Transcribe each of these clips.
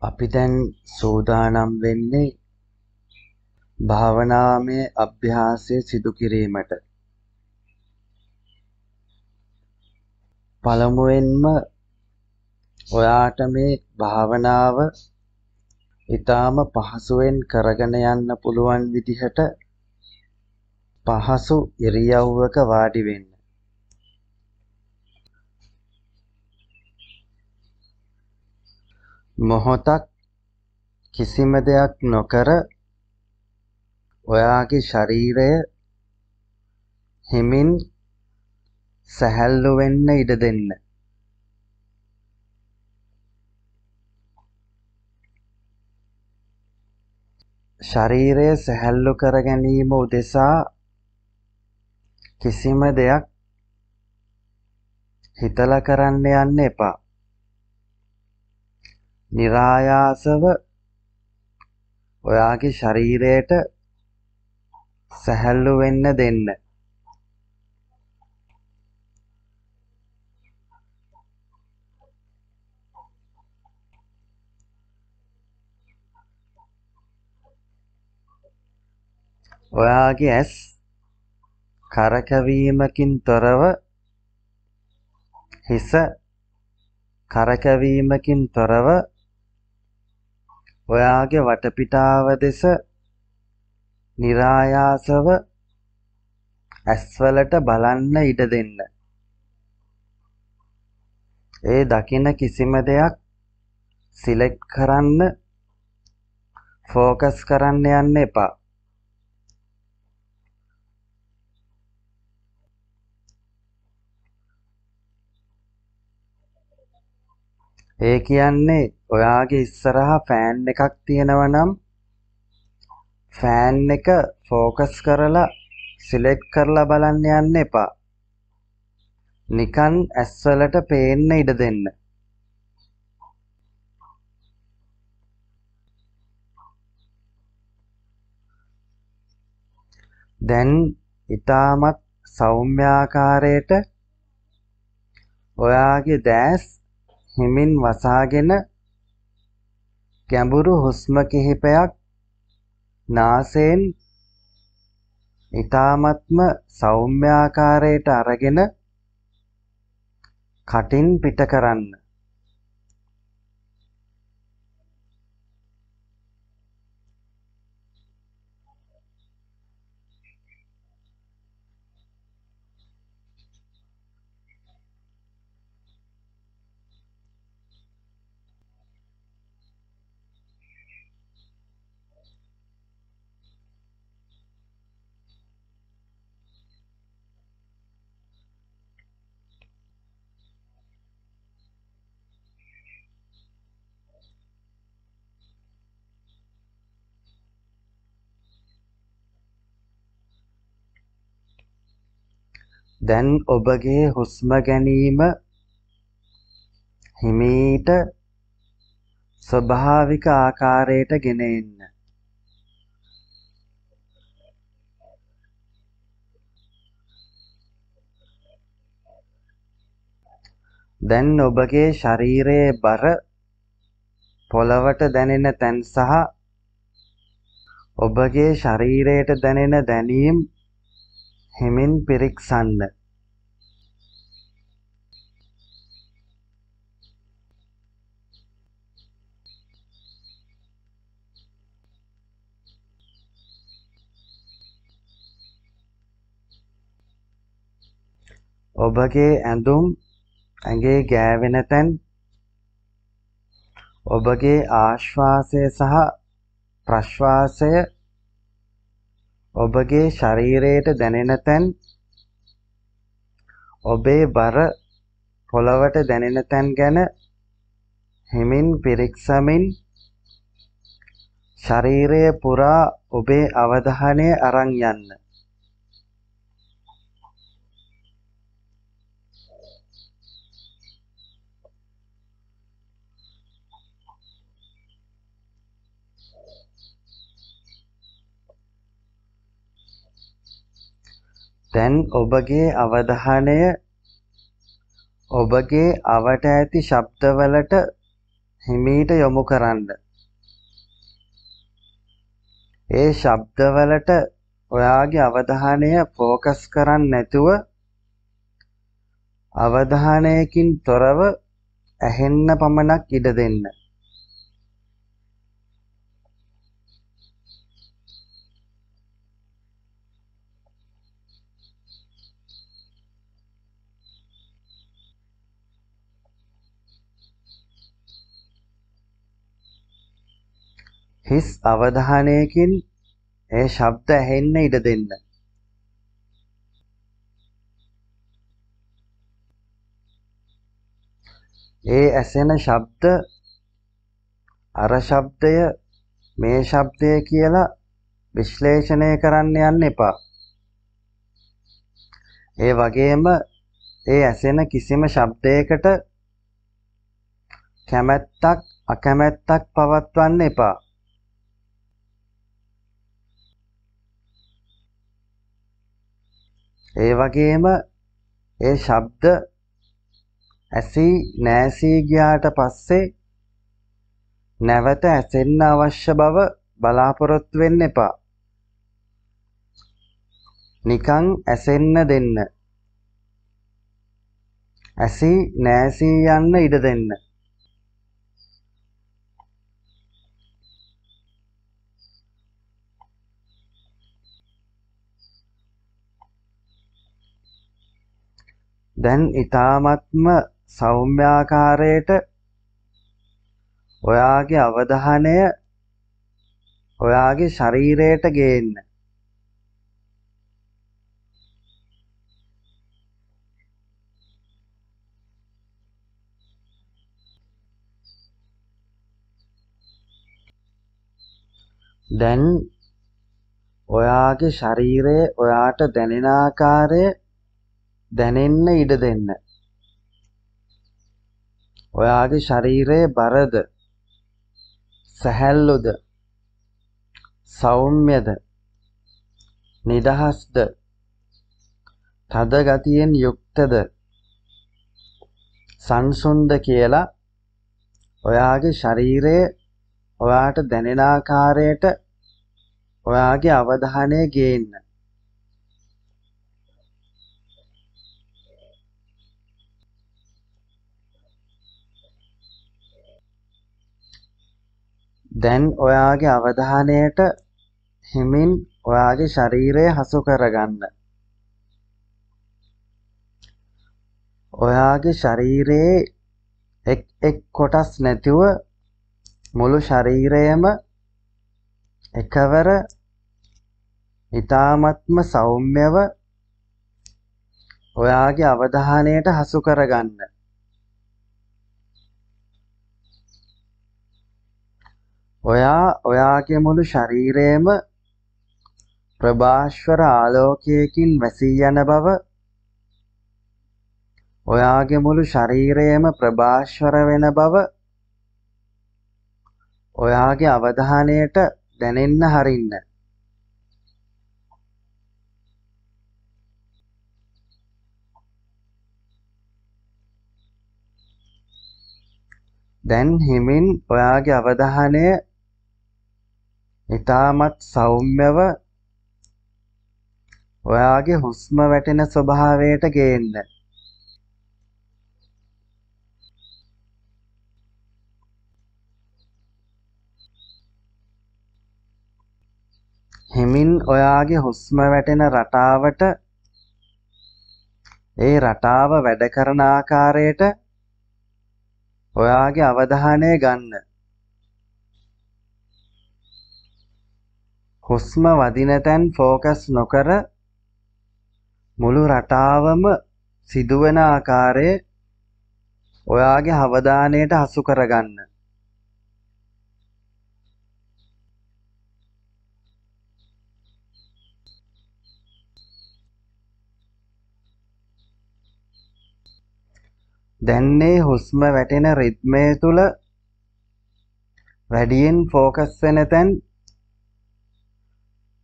අපි දැන් සූදානම් වෙන්නේ භාවනාමය අභ්‍යාසය සිදු කිරීමට. පළමුවෙන්ම ඔයාට මේ භාවනාව ඊටාම පහසුවෙන් කරගෙන යන්න පුළුවන් විදිහට පහසු ඉරියව්වක වාඩි වෙන්න. මොහොතක් කිසිම දෙයක් නොකර ඔයාගේ ශරීරය හිමින් සැහැල්ලු වෙන්න ඉඩ දෙන්න. ශරීරය සැහැල්ලු කර ගැනීම උදෙසා කිසිම දෙයක් හිතලා කරන්න යන්න එපා. નિરાයාසව ඔයාගේ ශරීරයට සැහැල්ලු වෙන්න දෙන්න. ඔයාගේ ඇස් කරකැවීමකින් තොරව හිස කරකැවීමකින් තොරව ඔයාගේ වටපිටාව දෙස નિરાයාසව ඇස්වලට බලන්න ඉඩ දෙන්න. ඒ දකින කිසිම දෙයක් සිලෙක්ට් කරන්න ෆෝකස් කරන්න යන්න එපා. ඒ කියන්නේ ඔයාගේ ඉස්සරහා ෆෑන් එකක් තියෙනවා නම් ෆෑන් එක ෆෝකස් කරලා සිලෙක්ට් කරලා බලන්න යන්න එපා. නිකන් ඇස්වලට පේන්න ඉඩ දෙන්න. දැන් ඊටමත් සෞම්‍යාකාරයට ඔයාගේ දැස් හිමින් වසාගෙන ගැඹුරු හුස්ම කිහිපයක් නාසයෙන් ඊටාත්ම සෞම්‍යාකාරයට අරගෙන කටින් පිට කරන්න. දැන් ඔබගේ හුස්ම ගැනීම හිමීට ස්වභාවික ආකාරයට ගෙන එන්න. දැන් ඔබගේ ශරීරයේ බර පොළවට දැනෙන තැන් සහ ඔබගේ ශරීරයට දැනෙන දැනීම් හිමින් පිරික්සන්න. ඔබගේ ඇඳුම් ඇඟේ ගෑවෙන තැන් ඔබගේ ආශ්වාසය සහ ප්‍රශ්වාසය ඔබගේ ශරීරයට දැනෙන තැන් ඔබේ බර පොළවට දැනෙන තැන් ගැන හිමින් පිරික්සමින් ශරීරය පුරා ඔබේ අවධානය අරන් යන්න. දැන් ඔබගේ අවධානය ඔබගේ අවට ඇති ශබ්දවලට හිමීට යොමු කරන්න. ඒ ශබ්දවලට ඔයාගේ අවධානය ફોකස් කරන්නේ නැතුව අවධානයකින් තොරව ඇහෙන්න පමණක් ඉඩ දෙන්න. හිස් අවධානයකින් ඒ ශබ්ද ඇහෙන්න ඉඩ දෙන්න. ඒ ඇසෙන ශබ්ද අර ශබ්දය මේ ශබ්දය කියලා විශ්ලේෂණය කරන්න යන්න එපා. ඒ වගේම ඒ ඇසෙන කිසිම ශබ්දයකට කැමැත්තක් අකමැත්තක් පවත්වන්න එපා. ඒ වගේම ඒ ශබ්ද ඇසී නැසී ගියාට පස්සේ නැවත ඇසෙන්න අවශ්‍ය බව බලාපොරොත්තු වෙන්න එපා. නිකන් ඇසෙන්න දෙන්න. ඇසී නැසී යන්න ඉඩ දෙන්න. දැන් ඊ타ත්ම සෞම්‍යාකාරයට ඔයාගේ අවධානය ඔයාගේ ශරීරයට ගේන්න. දැන් ඔයාගේ ශරීරය ඔයාට දැනෙන ආකාරය දැනෙන්න ඉඩ දෙන්න. ඔයාගේ ශරීරයේ බරද සැහැල්ලුද සෞම්‍යද නිදහස්ද තද ගතියෙන් යුක්තද සංසුන්ද කියලා ඔයාගේ ශරීරයේ ඔයාට දැනෙන ආකාරයට ඔයාගේ අවධානය ගේන්න. දැන් ඔයාගේ අවධානයට හිමින් ඔයාගේ ශරීරය හසු කරගන්න. ඔයාගේ ශරීරයේ එක් කොටස් නැතිව මුළු ශරීරයම එකවර ඊ타ත්ම සෞම්‍යව ඔයාගේ අවධානයට හසු කරගන්න. ඔයාගේ මුළු ශරීරයම ප්‍රභාස්වර ආලෝකයකින් වැසී යන බව ඔයාගේ මුළු ශරීරයම ප්‍රභාස්වර වෙන බව ඔයාගේ අවධානයට දැනෙන්න හරින්න. දැන් හිමින් ඔයාගේ අවධානය ඊටමත් සෞම්‍යව ඔයාගේ හුස්ම වැටෙන ස්වභාවයට ගේන්න. හිමින් ඔයාගේ හුස්ම වැටෙන රටාවට ඒ රටාව වැඩ කරන ආකාරයට ඔයාගේ අවධානය ගන්න. හුස්ම වදින තැන් ફોකස් නොකර මුළු රටාවම සිදුවෙන ආකාරය ඔයාගේ අවධානයට හසු කරගන්න. දැන්නේ හුස්ම වැටෙන රිද්මය තුල වැඩියෙන් ફોකස් වෙන තැන්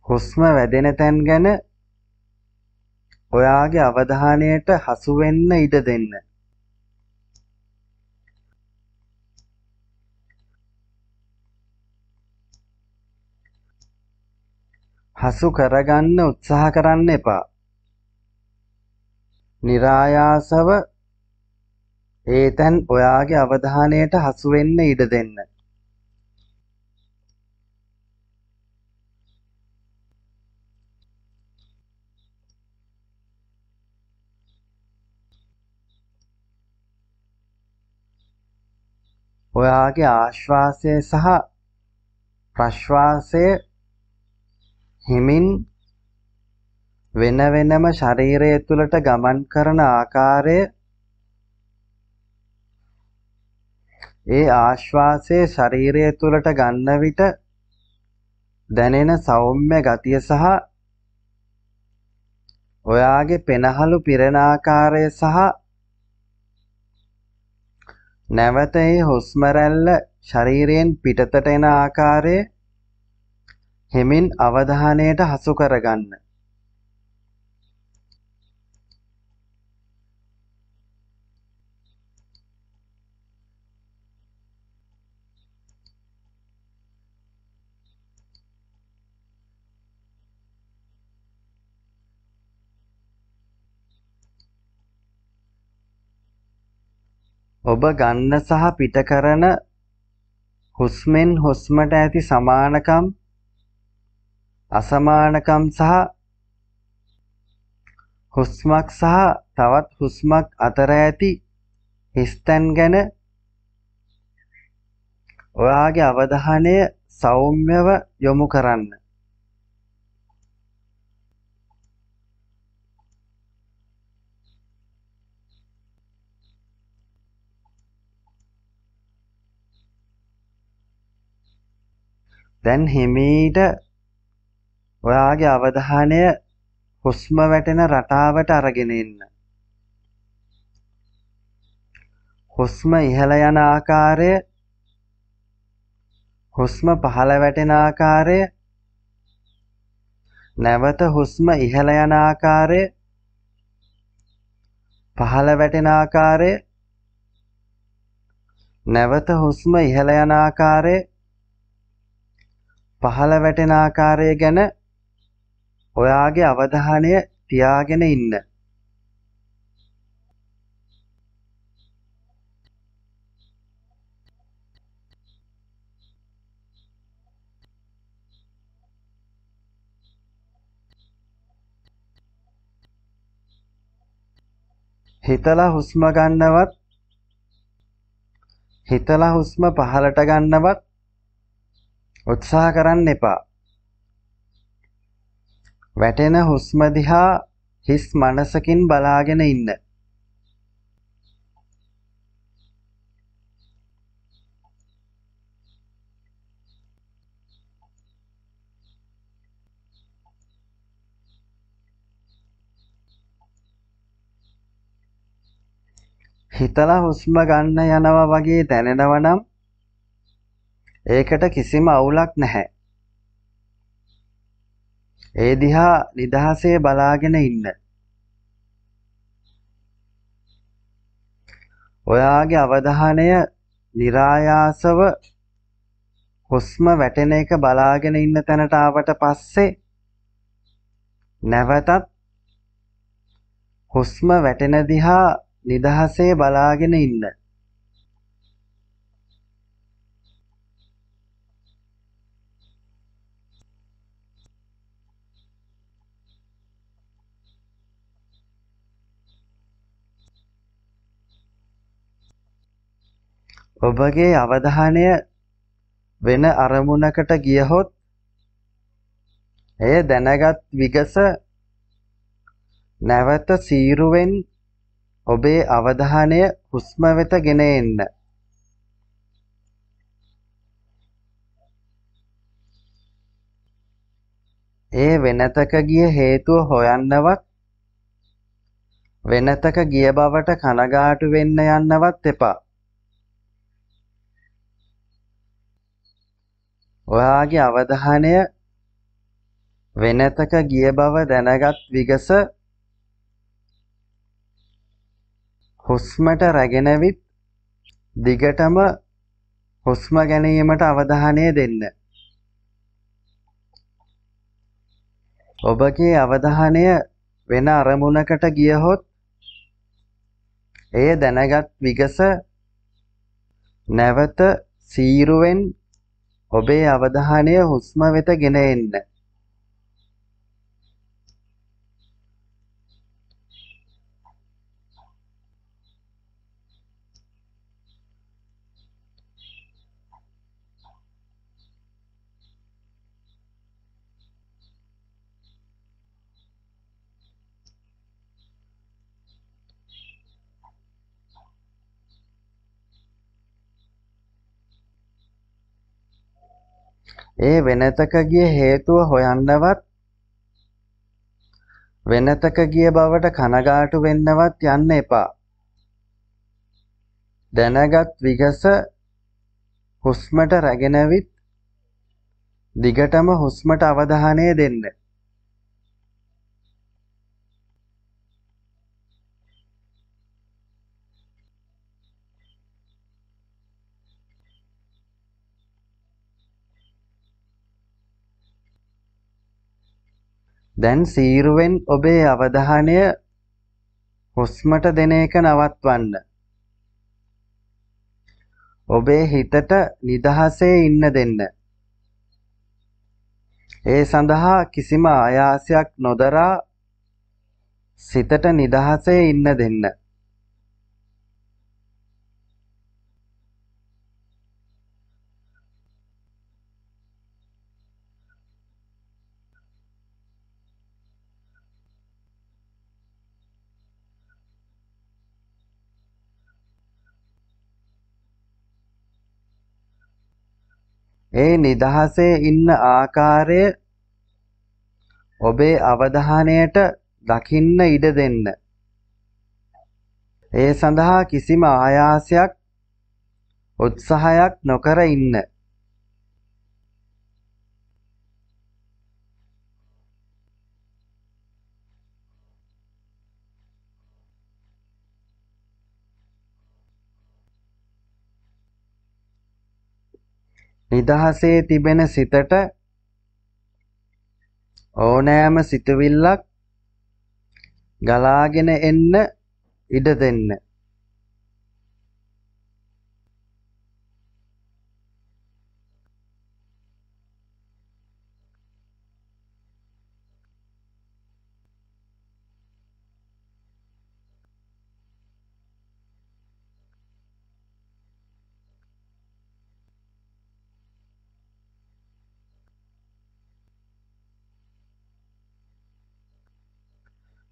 හුස්ම වැදෙන තැන් ගැන ඔයාගේ අවධානයට හසු වෙන්න ඉඩ දෙන්න. හසු කරගන්න උත්සාහ කරන්න එපා. નિરાයාසව ඒතැන් ඔයාගේ අවධානයට හසු වෙන්න ඉඩ දෙන්න. ඔයාගේ ආශ්වාසය සහ ප්‍රශ්වාසය හිමින් වෙන වෙනම ශරීරය තුළට ගමන් කරන ආකාරය, ඒ ආශ්වාසය ශරීරය තුළට ගන්න විට දැනෙන සෞම්‍ය ගතිය සහ ඔයාගේ පෙනහළු පිරෙන ආකාරය සහ නැවත ඒ හුස්ම රැල්ල ශරීරයෙන් පිටතට එන ආකාරය හිමින් අවධානයට හසු කරගන්න. ඔබ ගන්න සහ පිට කරන හුස්මෙන් හුස්මට ඇති සමානකම්, අසමානකම් සහ හුස්මක් සහ තවත් හුස්මක් අතර ඇති හිස්තැන් ගැන ඔයාගේ අවධානය සෞම්‍යව යොමු කරන්න. දැන් හිමීට ඔයාගේ අවධානය හුස්ම වැටෙන රටාවට අරගෙන එන්න. හුස්ම ඉහළ යන ආකාරය, හුස්ම පහළ වැටෙන ආකාරය, නැවත හුස්ම ඉහළ යන ආකාරය, පහළ වැටෙන ආකාරය, නැවත හුස්ම ඉහළ යන ආකාරය, පහළ වැටෙන ආකාරය ගැන ඔයාගේ අවධානය තියාගෙන ඉන්න. හිතලා හුස්ම ගන්නවත්, හිතලා හුස්ම පහළට ගන්නවත් උත්සාහ කරන්න එපා. වැටෙන හුස්ම දිහා හිස් මනසකින් බලාගෙන ඉන්න. හිතලා හුස්ම ගන්න යනවා වගේ දැනෙනවා නම් ඒකට කිසිම අවුලක් නැහැ. ඒ දිහා නිදහසේ බලාගෙන ඉන්න. ඔයාගේ අවධානය નિરાයාසව හුස්ම වැටෙන එක බලාගෙන ඉන්න තැනට ආවට පස්සේ නැවතත් හුස්ම වැටෙන දිහා නිදහසේ බලාගෙන ඉන්න. ඔබගේ අවධානය වෙන අරමුණකට ගියහොත් එය දැනගත් විගස නැවත සීරුවෙන් ඔබේ අවධානය හුස්ම වෙත ගෙන එන්න. ඒ වෙනතක ගිය හේතුව හොයන්නවත්, වෙනතක ගිය බවට කනගාටු වෙන්න යන්නවත් එපා. ඔයාගේ අවධානය වෙනතක ගිය බව දැනගත් විගස හුස්මට රැගෙන විත් දිගටම හුස්ම ගැනීමට අවධානය දෙන්න. ඔබගේ අවධානය වෙන අරමුණකට ගියහොත් එය දැනගත් විගස නැවත සීරුවෙන් ඔබේ අවධානය හුස්ම වෙත ගෙන එන්න. ඒ වෙනතක ගිය හේතුව හොයන්නවත් වෙනතක ගිය බවට කනගාටු වෙන්නවත් යන්න එපා. දැනගත් විගස හුස්මට රැගෙනවිත් දිගටම හුස්මට අවධානය දෙන්න. දැන් සීරුවෙන් ඔබේ අවධානය හුස්මට දෙන එක නවත්වන්න. ඔබේ හිතට නිදහසේ ඉන්න දෙන්න. ඒ සඳහා කිසිම ආයාසයක් නොදරා සිතට නිදහසේ ඉන්න දෙන්න. ඒ නිදහසේ ඉන්න ආකාරය ඔබේ අවධානයට දකින්න ඉඩ දෙන්න. ඒ සඳහා කිසිම ආයාසයක් උත්සාහයක් නොකර ඉන්න. නිදහසේ තිබෙන සිතට ඕනෑම සිතුවිල්ලක් ගලාගෙන එන්න ඉඩ දෙන්න.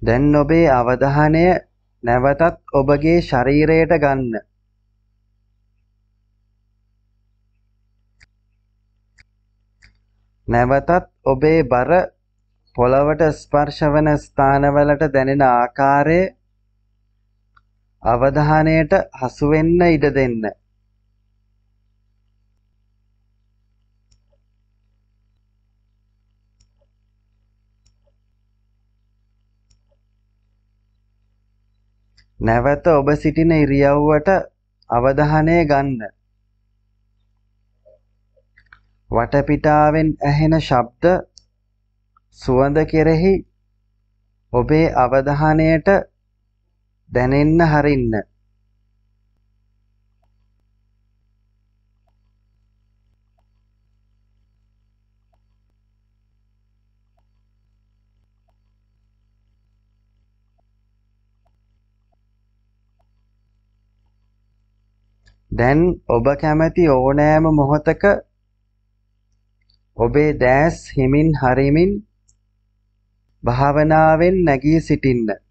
දැන් ඔබේ අවධානය නැවතත් ඔබගේ ශරීරයට ගන්න. නැවතත් ඔබේ බර පොළවට ස්පර්ශ වන ස්ථානවලට දැනෙන ආකාරය අවධානයට හසු වෙන්න ඉඩ දෙන්න. නැවත ඔබ සිටින ඉරියව්වට අවධානය ගන්න. වටපිටාවෙන් ඇහෙන ශබ්ද සුවඳ කෙරෙහි ඔබේ අවධානයට දැනෙන්න හරින්න. දැන් ඔබ කැමති ඕනෑම මොහොතක ඔබේ දැස් හිමින් හරිමින් භාවනාවෙන් නැගී සිටින්න.